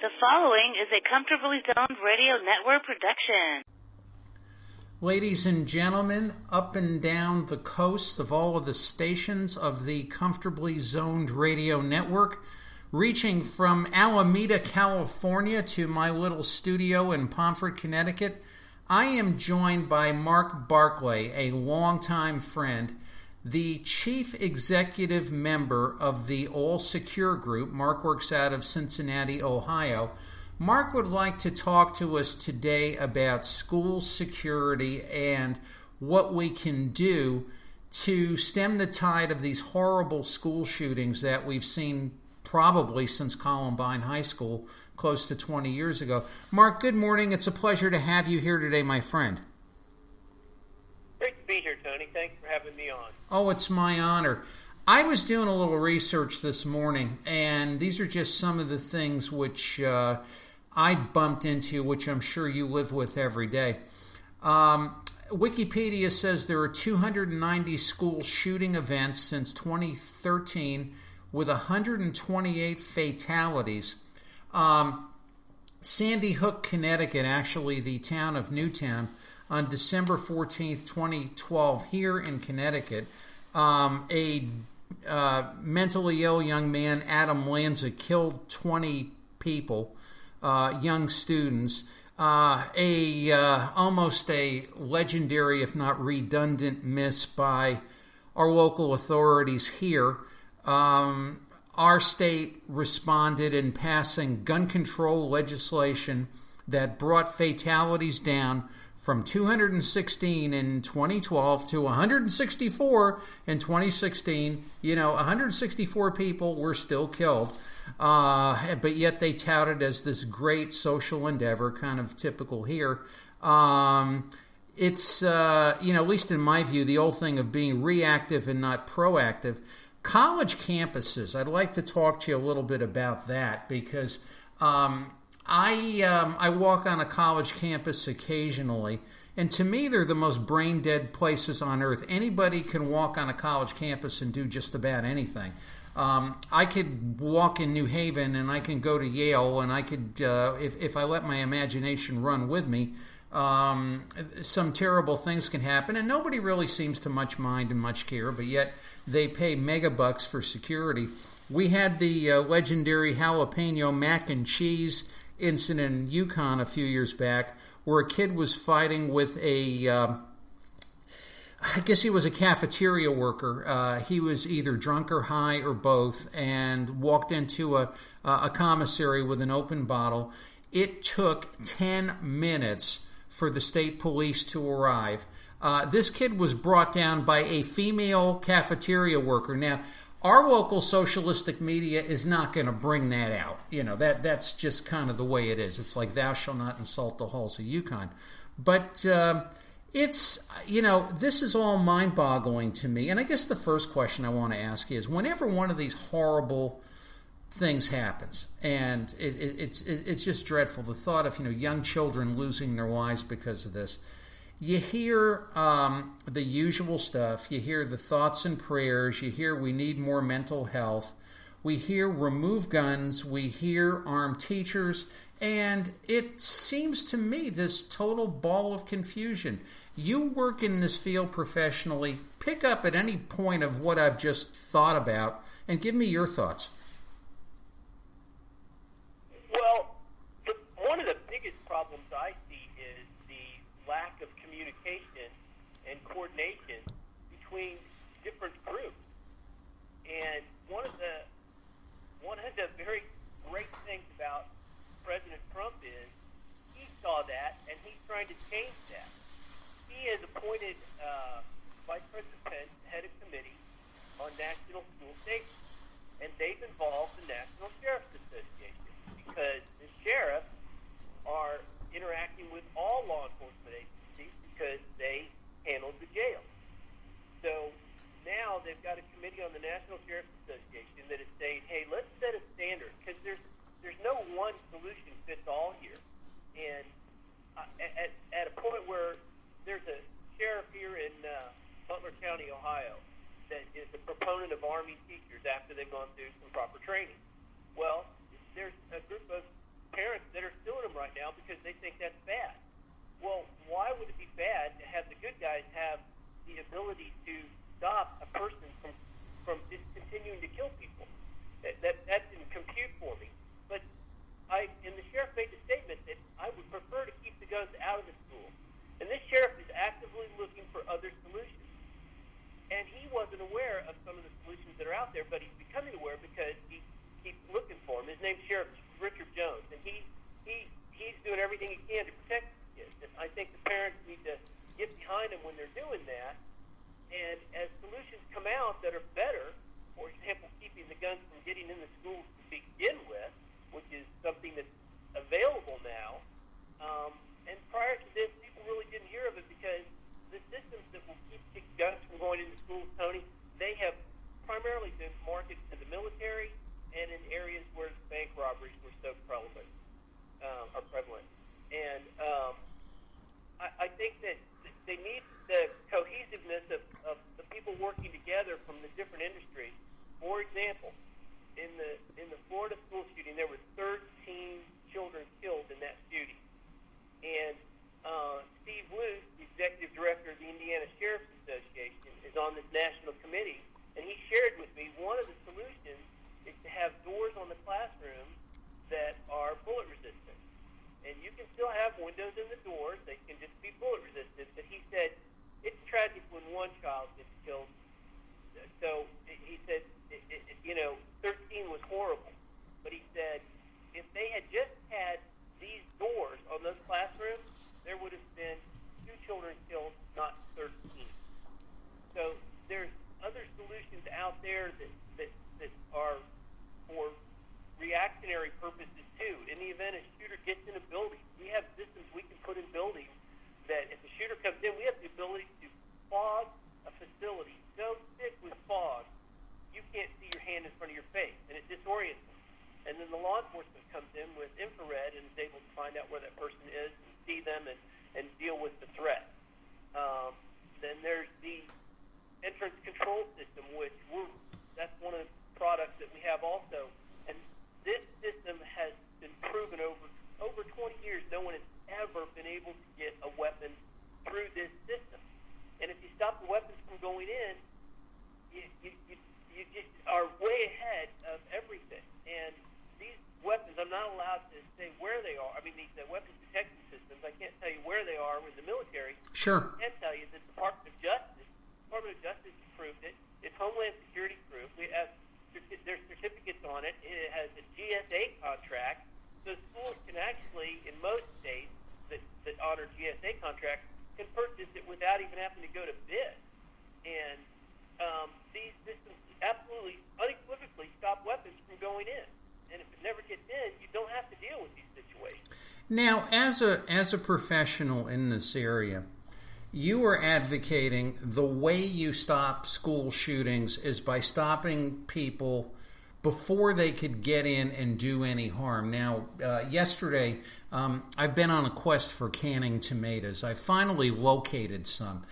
The following is a Comfortably Zoned Radio Network production. Ladies and gentlemen, up and down the coast of all of the stations of the Comfortably Zoned Radio Network, reaching from Alameda, California to my little studio in Pomfret, Connecticut, I am joined by Mark Barclay, a longtime friend, the chief executive member of the All Secure Group. Mark works out of Cincinnati, Ohio. Mark would like to talk to us today about school security and what we can do to stem the tide of these horrible school shootings that we've seen probably since Columbine High School close to 20 years ago. Mark, good morning. It's a pleasure to have you here today, my friend. Great to be here, Tony. Thanks for having me on. Oh, it's my honor. I was doing a little research this morning, and these are just some of the things which I bumped into, which I'm sure you live with every day. Wikipedia says there are 290 school shooting events since 2013 with 128 fatalities. Sandy Hook, Connecticut, actually the town of Newtown, on December 14th, 2012, here in Connecticut, a mentally ill young man, Adam Lanza, killed 20 people, young students. Almost a legendary, if not redundant, miss by our local authorities here. Our state responded in passing gun control legislation that brought fatalities down from 216 in 2012 to 164 in 2016. 164 people were still killed, but yet they touted as this great social endeavor, kind of typical here. It's, at least in my view, the old thing of being reactive and not proactive. College campuses, I'd like to talk to you a little bit about that because I walk on a college campus occasionally, and to me they're the most brain-dead places on earth. Anybody can walk on a college campus and do just about anything. I could walk in New Haven and I can go to Yale, and I could, if I let my imagination run with me, some terrible things can happen, and nobody really seems to much mind and much care, but yet they pay mega bucks for security. We had the legendary jalapeno mac and cheese incident in Yukon a few years back where a kid was fighting with I guess he was a cafeteria worker. He was either drunk or high or both, and walked into a commissary with an open bottle. It took 10 minutes for the state police to arrive. This kid was brought down by a female cafeteria worker. Now, our local socialistic media is not going to bring that out. That's just kind of the way it is. It's like thou shalt not insult the halls of Yukon. But this is all mind-boggling to me. And I guess the first question I want to ask you is, whenever one of these horrible things happens, and it's just dreadful, the thought of young children losing their lives because of this, you hear the usual stuff. You hear the thoughts and prayers. You hear we need more mental health. We hear remove guns. We hear arm teachers. And it seems to me this total ball of confusion. You work in this field professionally. Pick up at any point of what I've just thought about and give me your thoughts. Well, one of the biggest problems I see is the lack of communication and coordination between different groups. And one of the very great things about President Trump is he saw that and he's trying to change that. He has appointed Vice President Pence head of committee on national school safety, and they've involved the National Sheriff's Association because the sheriffs are interacting with all law enforcement agencies because they handled the jail. So now they've got a committee on the National Sheriff's Association that is saying, hey, let's set a standard, because there's no one solution fits all here. And at a point where there's a sheriff here in Butler County, Ohio, that is a proponent of Army teachers after they've gone through some proper training. Well, there's a group of parents because they think that's bad. Well, why would it be bad to have the good guys have the ability to stop a person from just continuing to kill people? That didn't compute for me. But and the sheriff made the statement that I would prefer to keep the guns out of the school. And this sheriff is actively looking for other solutions. And he wasn't aware of some of the solutions that are out there, but he's becoming aware because he keeps looking for them. His name's Sheriff Richard Jones, and he's doing everything he can to protect the kids. And I think the parents need to get behind him when they're doing that. And as solutions come out that are better, for example, keeping the guns from getting in the schools to begin with, which is something that's available now. And prior to this, people really didn't hear of it because the systems that will keep guns from going into schools, Tony, they have primarily been marketed to the military and in areas where bank robberies were so prevalent. And I think that they need the cohesiveness of the people working together from the different industries. For example, in the Florida school shooting, there were 13 children killed in that shooting. And Steve Luce, the executive director of the Indiana Sheriff's Association, is on this national committee, and he shared with me one of the solutions is to have doors on the classroom that are bullet resistant. And you can still have windows in the doors; they can just be bullet resistant. But he said it's tragic when one child gets killed. So he said, 13 was horrible. But he said if they had just had these doors on those classrooms, there would have been 2 children killed, not 13. So there's other solutions out there that are for reactionary purposes too. In the event a shooter gets in a building, we have systems we can put in buildings that if a shooter comes in, we have the ability to fog a facility so thick with fog you can't see your hand in front of your face, and it disorients them. And then the law enforcement comes in with infrared and is able to find out where that person is and see them and deal with the threat. Then there's the entrance control system, which that's one of the products that we have also. And this system has been proven over 20 years. No one has ever been able to get a weapon through this system. And if you stop the weapons from going in, you just are way ahead of everything. And these weapons, I'm not allowed to say where they are. I mean, these weapons detection systems, I can't tell you where they are with the military. Sure. I can tell you that the Department of Justice approved it. It's Homeland Security approved. We have there's certificates on it. It has a GSA contract. So schools can actually, in most states that honor GSA contracts, can purchase it without even having to go to bid. And these systems absolutely, unequivocally stop weapons from going in. And if it never gets in, you don't have to deal with these situations. Now, as a professional in this area, you are advocating the way you stop school shootings is by stopping people before they could get in and do any harm. Now, yesterday, I've been on a quest for canning tomatoes. I finally located some.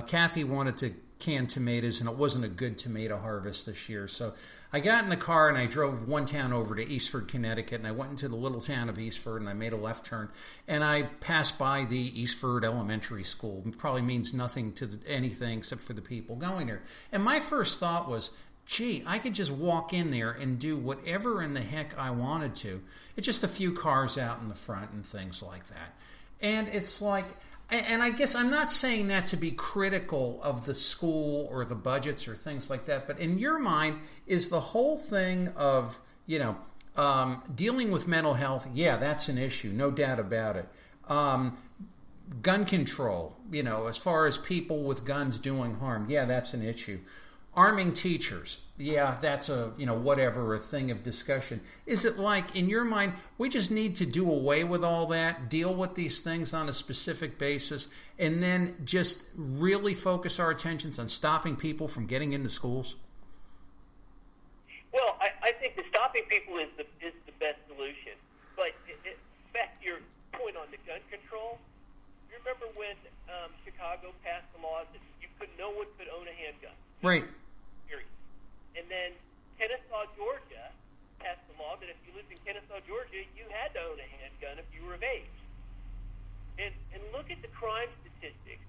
Kathy wanted to can tomatoes, and it wasn't a good tomato harvest this year. So I got in the car and I drove one town over to Eastford, Connecticut, and I went into the little town of Eastford and I made a left turn. And I passed by the Eastford Elementary School. It probably means nothing to anything except for the people going there. And my first thought was, gee, I could just walk in there and do whatever in the heck I wanted to. It's just a few cars out in the front and things like that. And it's like, and I guess I'm not saying that to be critical of the school or the budgets or things like that, but in your mind, is the whole thing of, dealing with mental health, yeah, that's an issue, no doubt about it. Gun control, as far as people with guns doing harm, yeah, that's an issue. Arming teachers, yeah, that's a thing of discussion. Is it like, in your mind, we just need to do away with all that, deal with these things on a specific basis, and then just really focus our attentions on stopping people from getting into schools? Well, I think that stopping people is the best solution. But back to your point on the gun control, you remember when Chicago passed the law that no one could own a handgun? Right. Period. And then Kennesaw, Georgia passed the law that if you lived in Kennesaw, Georgia, you had to own a handgun if you were of age. and look at the crime statistics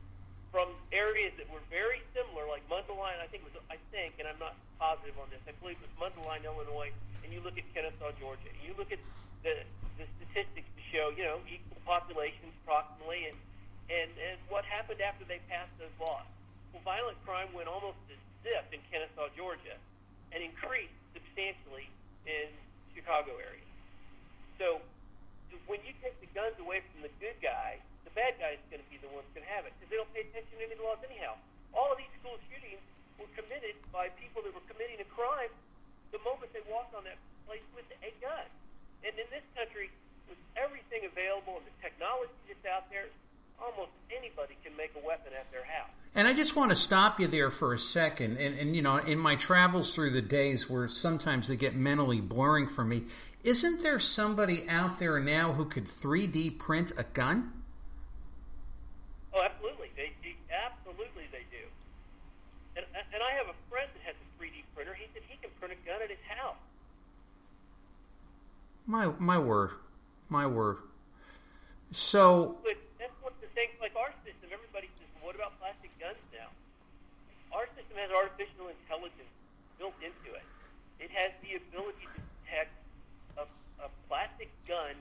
from areas that were very similar, like Mundelein, and I'm not positive on this, I believe it was Mundelein, Illinois, and you look at Kennesaw, Georgia, and you look at the statistics to show, equal populations approximately, and what happened after they passed those laws. Well, violent crime went almost to zip in Kennesaw, Georgia, and increased substantially in Chicago area. So when you take the guns away from the good guy, the bad guy is going to be the one that's going to have it because they don't pay attention to any of the laws anyhow. All of these school shootings were committed by people that were committing a crime the moment they walked on that place with a gun. And in this country, with everything available and the technology that's out there, almost anybody can make a weapon at their house. And I just want to stop you there for a second. And in my travels through the days where sometimes they get mentally blurring for me, isn't there somebody out there now who could 3D print a gun? Oh, absolutely. Absolutely they do. And I have a friend that has a 3D printer. He said he can print a gun at his house. My word. So... But that's one of the things, like our system, everybody says, well, what about plastic guns now? Our system has artificial intelligence built into it. It has the ability to detect a plastic gun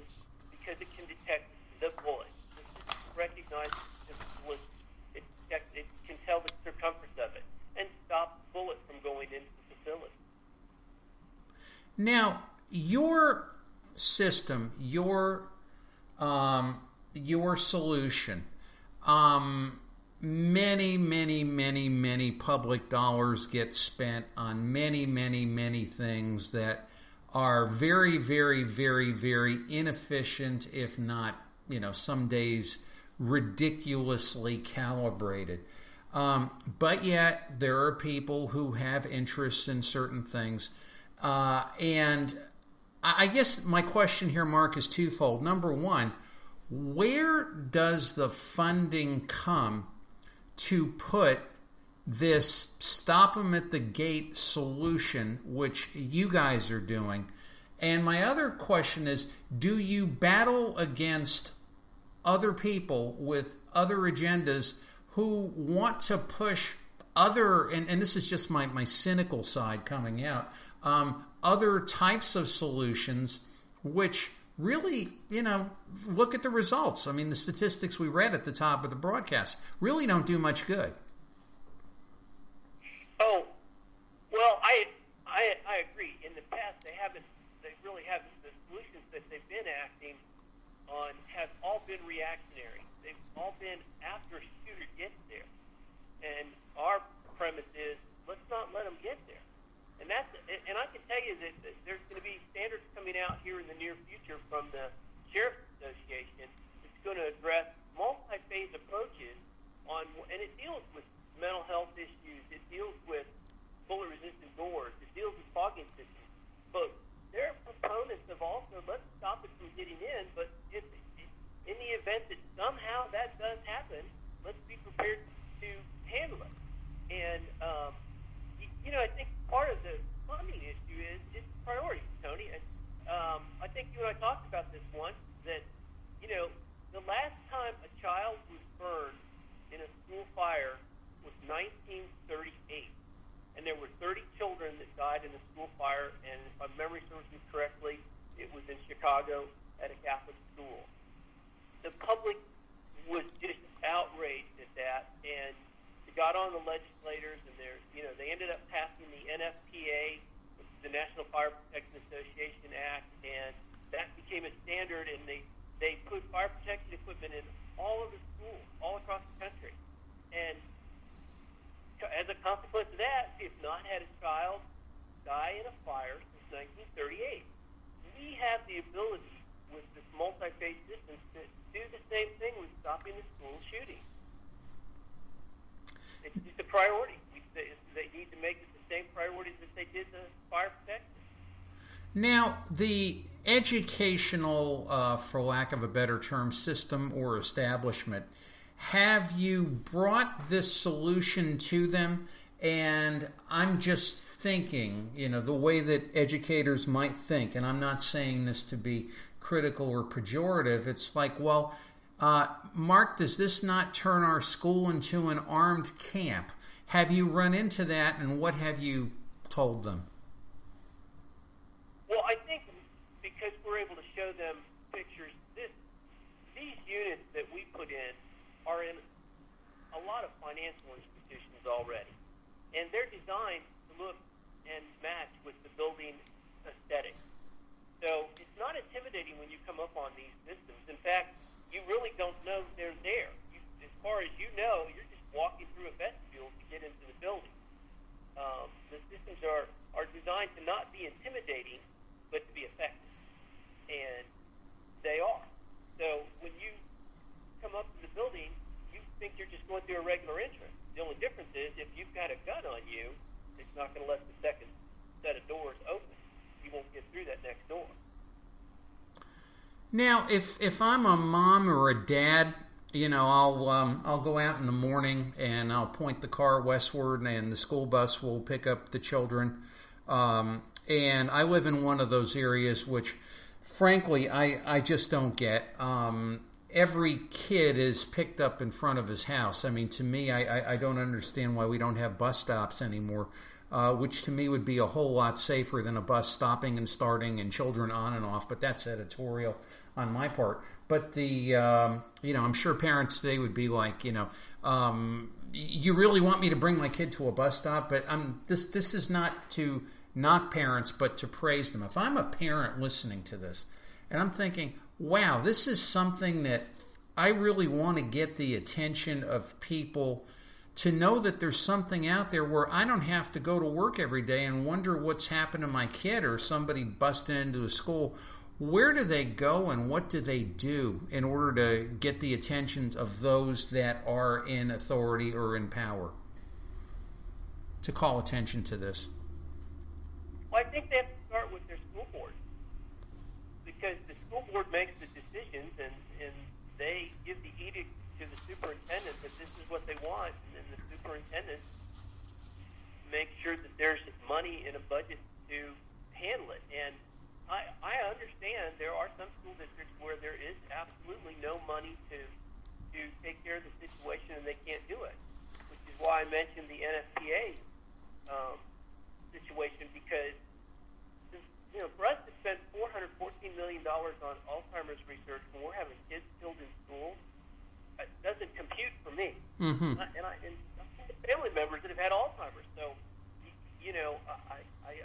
because it can detect the bullet. It recognizes the bullet. It can tell the circumference of it and stop the bullet from going into the facility. Now, your system, your solution, many public dollars get spent on many things that are very inefficient, if not, some days ridiculously calibrated. But yet there are people who have interests in certain things. And I guess my question here, Mark, is twofold. Number one, where does the funding come to put this stop them at the gate solution, which you guys are doing? And my other question is, do you battle against other people with other agendas who want to push other, and this is just my cynical side coming out, other types of solutions which really, look at the results. I mean, the statistics we read at the top of the broadcast really don't do much good. Oh, well, I agree. In the past, they really haven't. The solutions that they've been acting on have all been reactionary. They've all been after a shooter gets there. And our premise is, let's not let them get there. And I can tell you that there's going to be standards coming out here in the near future from the Sheriff's Association that's going to address multi-phase approaches and it deals with mental health issues, it deals with bullet-resistant doors, it deals with fogging systems. But they're proponents of also, let's stop it from getting in, but if in the event that somehow that does happen, let's be prepared to handle it. And, I think part of the funding issue is priorities, Tony. And, I think you and I talked about this once, that, the last time a child was burned in a school fire was 1938. And there were 30 children that died in the school fire, and if my memory serves me correctly, it was in Chicago at a Catholic school. The public was just outraged at that, and it got on the legislators, and they ended up passing the NFPA, which is the National Fire Protection Association Act, and that became a standard, and they put fire protection equipment in all of the schools, all across the country. And as a consequence of that, we have not had a child die in a fire since 1938. We have the ability with this multi-phase system to do the same thing with stopping the school shooting. It's just a priority. They need to make it the same priorities that they did the fire protection. Now, the educational, for lack of a better term, system or establishment, have you brought this solution to them? And I'm just thinking, the way that educators might think, and I'm not saying this to be critical or pejorative, it's like, well, Mark, does this not turn our school into an armed camp? Have you run into that, and what have you told them? Well, I think because we're able to show them pictures, these units that we put in are in a lot of financial institutions already. And they're designed to look and match with the building aesthetic. So it's not intimidating when you come up on these systems. In fact, you really don't know they're there. As far as you know, you're just walking through a vestibule to get into the building. The systems are designed to not be intimidating, but to be effective. And they are. So when you come up to the building, you think you're just going through a regular entrance. The only difference is if you've got a gun on you, it's not going to let the second set of doors open. You won't get through that next door. Now, if I'm a mom or a dad, I'll go out in the morning and I'll point the car westward, and the school bus will pick up the children. And I live in one of those areas which, frankly, I just don't get. Every kid is picked up in front of his house. I mean, to me, I don't understand why we don't have bus stops anymore, which to me would be a whole lot safer than a bus stopping and starting and children on and off. But that's editorial on my part. But I'm sure parents today would be like, you really want me to bring my kid to a bus stop? But this is not to knock parents, but to praise them. If I'm a parent listening to this, and I'm thinking, wow, this is something that I really want to get the attention of people to know that there's something out there where I don't have to go to work every day and wonder what's happened to my kid or somebody busting into a school. Where do they go and what do they do in order to get the attention of those that are in authority or in power to call attention to this? Well, I think they have to start with their school board, because the school board makes the decisions and they give the edict to the superintendent that this is what they want, and then the superintendent makes sure that there's money in a budget to handle it. And I understand there are some school districts where there is absolutely no money to take care of the situation and they can't do it, which is why I mentioned the NFPA situation, because for us to spend $414 million on Alzheimer's research when we're having kids killed in school, it doesn't compute for me. Mm-hmm. And I have family members that have had Alzheimer's, so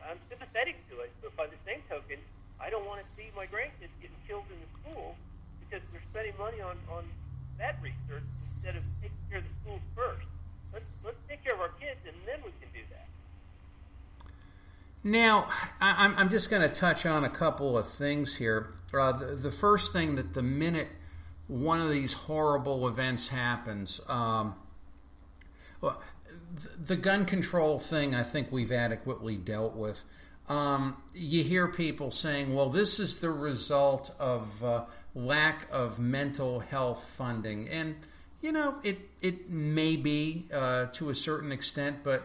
I'm sympathetic to it. But by the same token, I don't want to see my grandkids getting killed in the school because we're spending money on that research instead of taking care of the schools first. Let's take care of our kids, and then we can do that. Now, I'm just going to touch on a couple of things here. The first thing, that the minute one of these horrible events happens, the gun control thing I think we've adequately dealt with. You hear people saying, well, this is the result of lack of mental health funding. And, it may be to a certain extent, but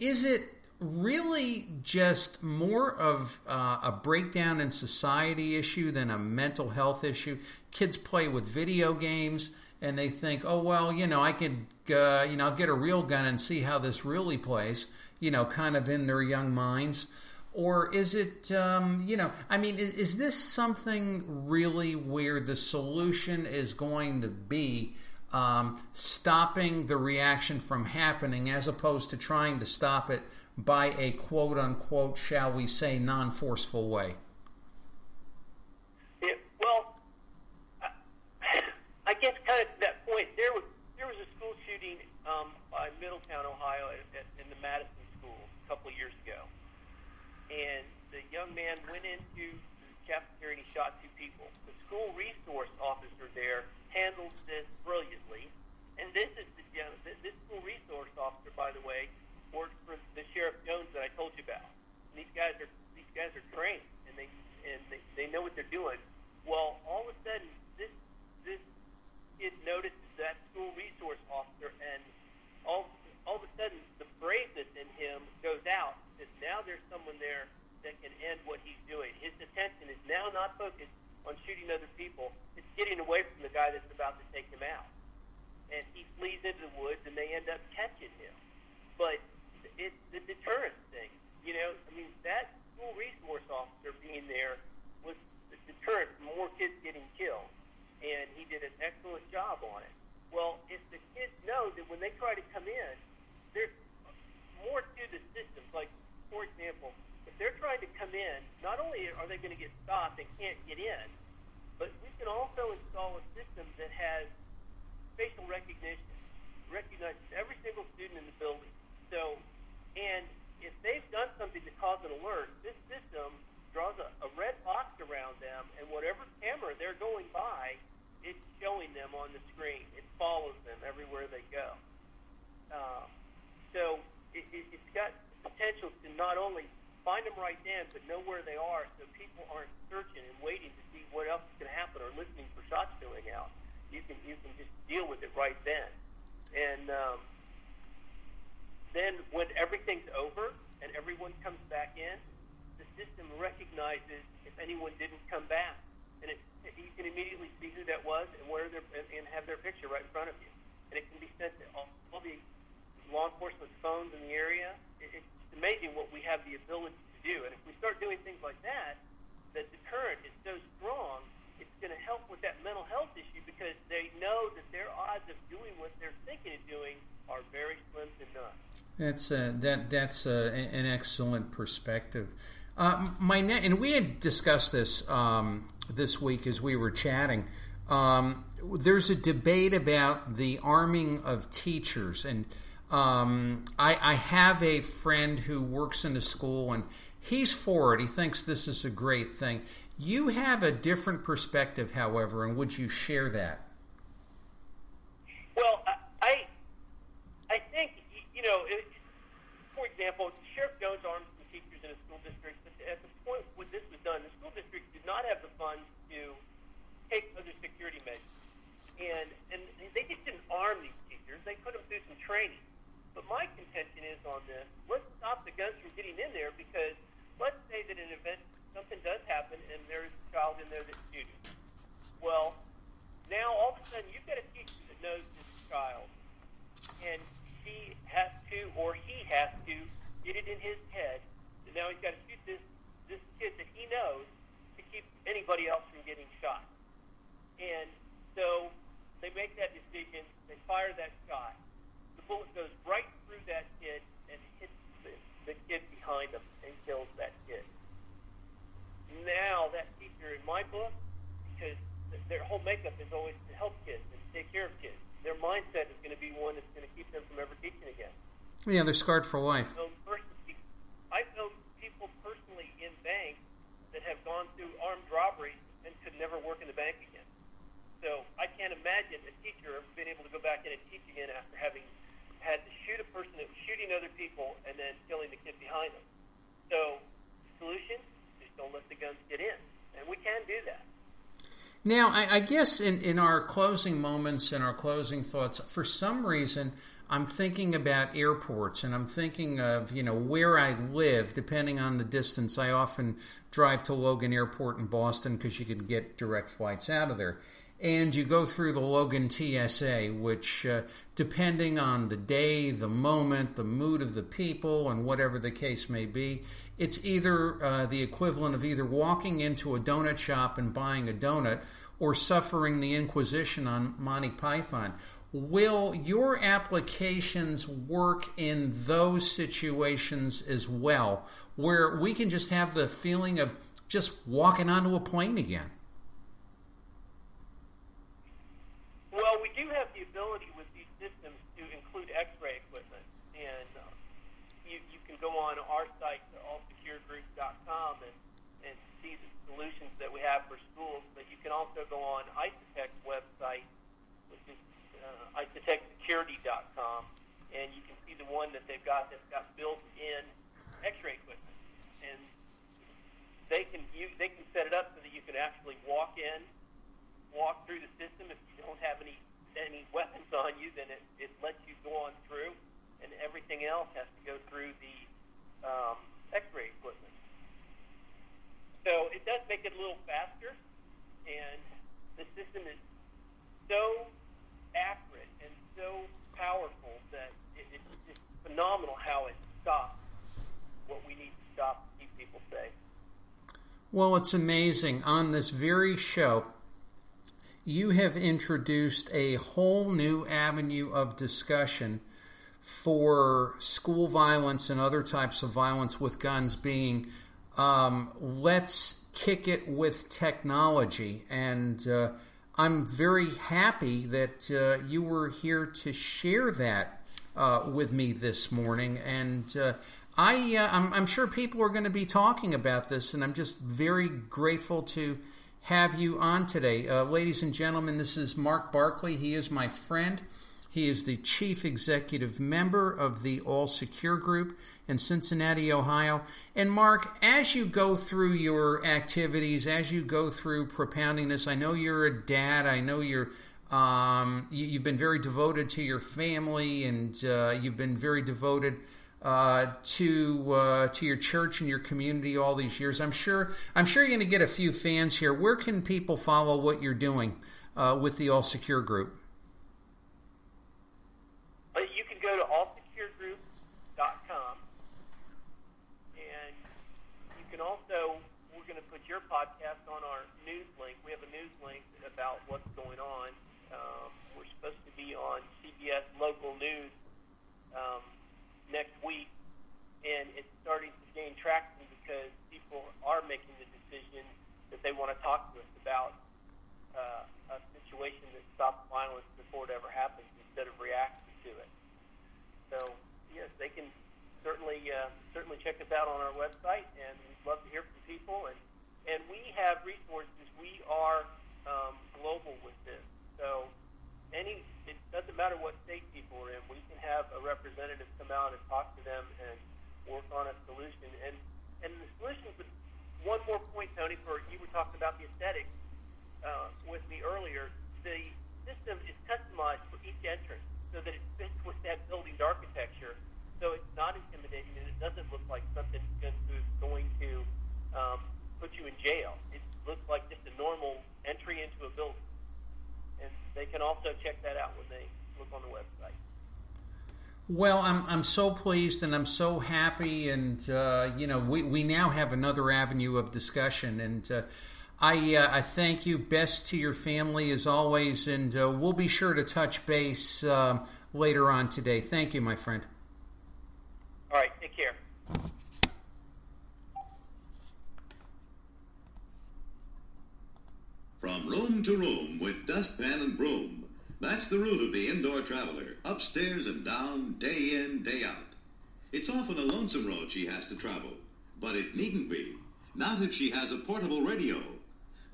is it really just more of a breakdown in society issue than a mental health issue? Kids play with video games and they think, oh, well, I could, I'll get a real gun and see how this really plays, kind of in their young minds. Or is it, is this something really where the solution is going to be stopping the reaction from happening as opposed to trying to stop it by a quote-unquote, shall we say, non-forceful way? Well, I guess kind of to that point, there was a school shooting by Middletown, Ohio, in the Madison School a couple of years ago. And the young man went into the cafeteria and he shot two people. The school resource officer there handled this brilliantly. And this school resource officer, by the way, works for the Sheriff Jones that I told you about. And these guys are trained and they know what they're doing. Well, all of a sudden this kid notices that school resource officer, and all of a sudden the braveness in him goes out, because now there's someone there that can end what he's doing. His attention is now not focused on on shooting other people, it's getting away from the guy that's about to take him out. And he flees into the woods, and they end up catching him. But it's the deterrence thing. You know, I mean, that school resource officer being there was the deterrent from more kids getting killed. And he did an excellent job on it. Well, if the kids know that when they try to come in, there's more to the systems. Like, for example, if they're trying to come in, not only are they going to get stopped and can't get in, but we can also install a system that has facial recognition, recognizes every single student in the building. So, and if they've done something to cause an alert, this system draws a red box around them, and whatever camera they're going by, it's showing them on the screen. It follows them everywhere they go. So it's got the potential to not only find them right then, but know where they are, so people aren't searching and waiting to see what else is going to happen or listening for shots going out. You can just deal with it right then. And then when everything's over and everyone comes back in, the system recognizes if anyone didn't come back, and you can immediately see who that was and and have their picture right in front of you. And it can be sent to all the law enforcement phones in the area. It's amazing what we have the ability to do. And if we start doing things like that, the deterrent is so strong, it's going to help with that mental health issue because they know that their odds of doing what they're thinking of doing are very slim to none. That's an excellent perspective. And we had discussed this this week as we were chatting. There's a debate about the arming of teachers, and I have a friend who works in a school, and he's for it. He thinks this is a great thing. You have a different perspective, however, and would you share that? Well, I think, for example, Sheriff Jones armed some teachers in a school district, but at the point when this was done, the school district did not have the funds to take other security measures. And they just didn't arm these teachers. They put them through some training. But my contention is on this, let's stop the guns from getting in there because let's say that an event, something does happen and there's a child in there that's shooting. Well, now all of a sudden you've got a teacher that knows this child, and she has to, or he has to, get it in his head that now he's got to shoot this kid that he knows to keep anybody else from getting shot. And so they make that decision, they fire that shot. The bullet goes right through that kid and hits the kid behind him and kills that kid. Now that teacher, in my book, because their whole makeup is always to help kids and take care of kids, their mindset is going to be one that's going to keep them from ever teaching again. Yeah, they're scarred for life. I've known people personally in banks that have gone through armed robberies and could never work in the bank again. So I can't imagine a teacher being able to go back in and teach again after having had to shoot a person that was shooting other people and then killing the kid behind them. So the solution, just don't let the guns get in. And we can do that. Now, I guess in our closing moments and our closing thoughts, for some reason, I'm thinking about airports, and I'm thinking of, where I live, depending on the distance. I often drive to Logan Airport in Boston because you can get direct flights out of there. And you go through the Logan TSA, which, depending on the day, the moment, the mood of the people, and whatever the case may be, it's either the equivalent of either walking into a donut shop and buying a donut or suffering the Inquisition on Monty Python. Will your applications work in those situations as well, where we can just have the feeling of just walking onto a plane again? Well, we do have the ability with these systems to include X-ray equipment, and you can go on our site, allsecuregroup.com, and see the solutions that we have for schools. But you can also go on Isotech's website, which is isotechsecurity.com, and you can see the one that they've got that's got built-in X-ray equipment, and they can set it up so that you can actually walk through the system. If you don't have any weapons on you, then it lets you go on through, and everything else has to go through the X-ray equipment. So it does make it a little faster, system is so accurate and so powerful that it's just phenomenal how it stops what we need to stop to keep people safe. Well, it's amazing. On this very show, you have introduced a whole new avenue of discussion for school violence and other types of violence with guns, being let's kick it with technology. And I'm very happy that you were here to share that with me this morning. And I'm sure people are going to be talking about this, and I'm just very grateful to have you on today. Ladies and gentlemen, this is Mark Barclay. He is my friend. He is the chief executive member of the All Secure Group in Cincinnati, Ohio. And Mark, as you go through your activities, as you go through propounding this, I know you're a dad. I know you've been very devoted to your family, and you've been very devoted to your church and your community all these years. I'm sure you're going to get a few fans here. Where can people follow what you're doing with the All Secure Group? You can go to allsecuregroup.com, and you can also, we're going to put your podcast on our news link. We have a news link about what's going on. We're supposed to be on CBS local news next week, and it's starting to gain traction because people are making the decision that they want to talk to us about a situation that stops violence before it ever happens instead of reacting to it. So yes, they can certainly check us out on our website, and we'd love to hear from people. And we have resources. We are global with this, so it doesn't matter what state people are in. We can have a representative come out and talk to them and work on a solution. And the solution, one more point, Tony, you were talking about the aesthetics with me earlier. The system is customized for each entrance so that it fits with that building's architecture, so it's not intimidating and it doesn't look like something going to put you in jail. It looks like just a normal entry into a building. And they can also check that out when they look on the website. Well, I'm so pleased and I'm so happy, and we now have another avenue of discussion, and I thank you. Best to your family as always, and we'll be sure to touch base later on today. Thank you, my friend. All right, take care. From room to room with dustpan and broom. That's the route of the indoor traveler, upstairs and down, day in, day out. It's often a lonesome road she has to travel, but it needn't be. Not if she has a portable radio.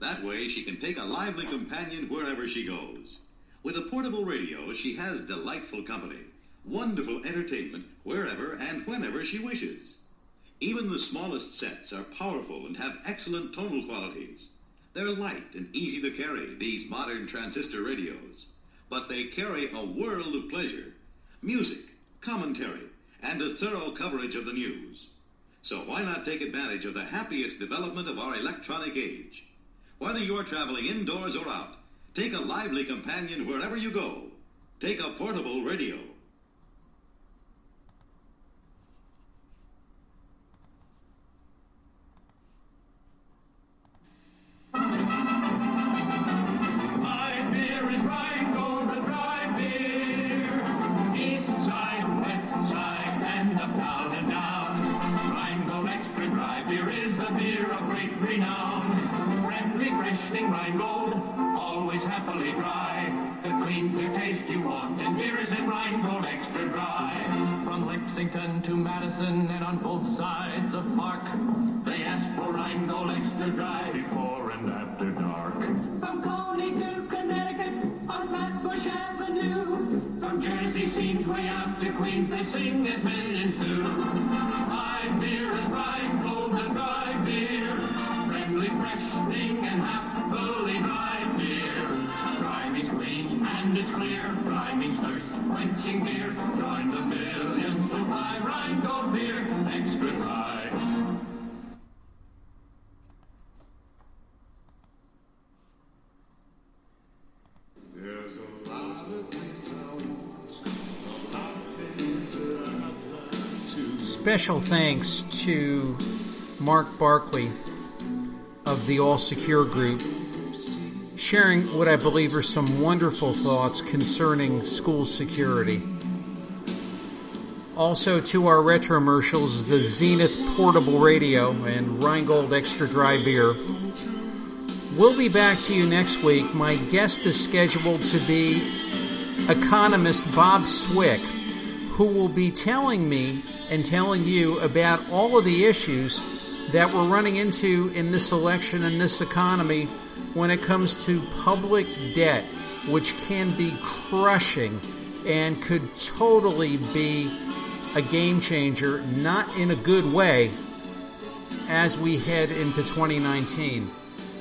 That way she can take a lively companion wherever she goes. With a portable radio, she has delightful company, wonderful entertainment wherever and whenever she wishes. Even the smallest sets are powerful and have excellent tonal qualities. They're light and easy to carry, these modern transistor radios. But they carry a world of pleasure, music, commentary, and a thorough coverage of the news. So why not take advantage of the happiest development of our electronic age? Whether you're traveling indoors or out, take a lively companion wherever you go. Take a portable radio. To Madison and on both sides of Park, they ask for Rheingold Extra Dry before and after dark. From Coney to Connecticut on Flatbush Avenue, from Jersey seems way out to Queens, they sing this million too. Rye beer is Rheingold, the dry beer, friendly, freshening, and happily dry beer. Dry means clean and it's clear, dry means thirst quenching beer. Join the millions who buy Rheingold beer extra dry. special thanks to Mark Barclay of the All Secure Group, sharing what I believe are some wonderful thoughts concerning school security. Also to our retromercials, the Zenith Portable Radio and Rheingold Extra Dry Beer. We'll be back to you next week. My guest is scheduled to be economist Bob Swick, who will be telling me and telling you about all of the issues that we're running into in this election and this economy when it comes to public debt, which can be crushing and could totally be a game changer, not in a good way, as we head into 2019.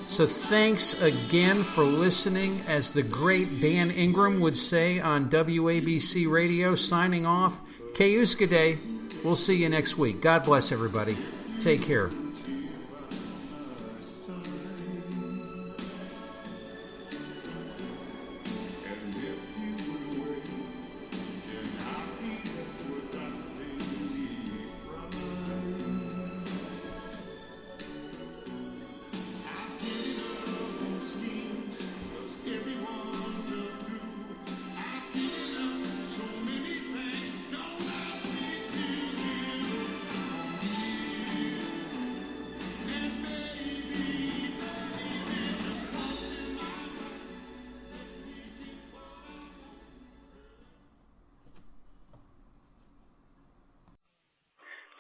So thanks again for listening. As the great Dan Ingram would say on WABC Radio, signing off, Keuskade. We'll see you next week. God bless everybody. Take care.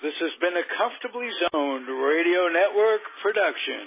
This has been a Comfortably Zoned Radio Network production.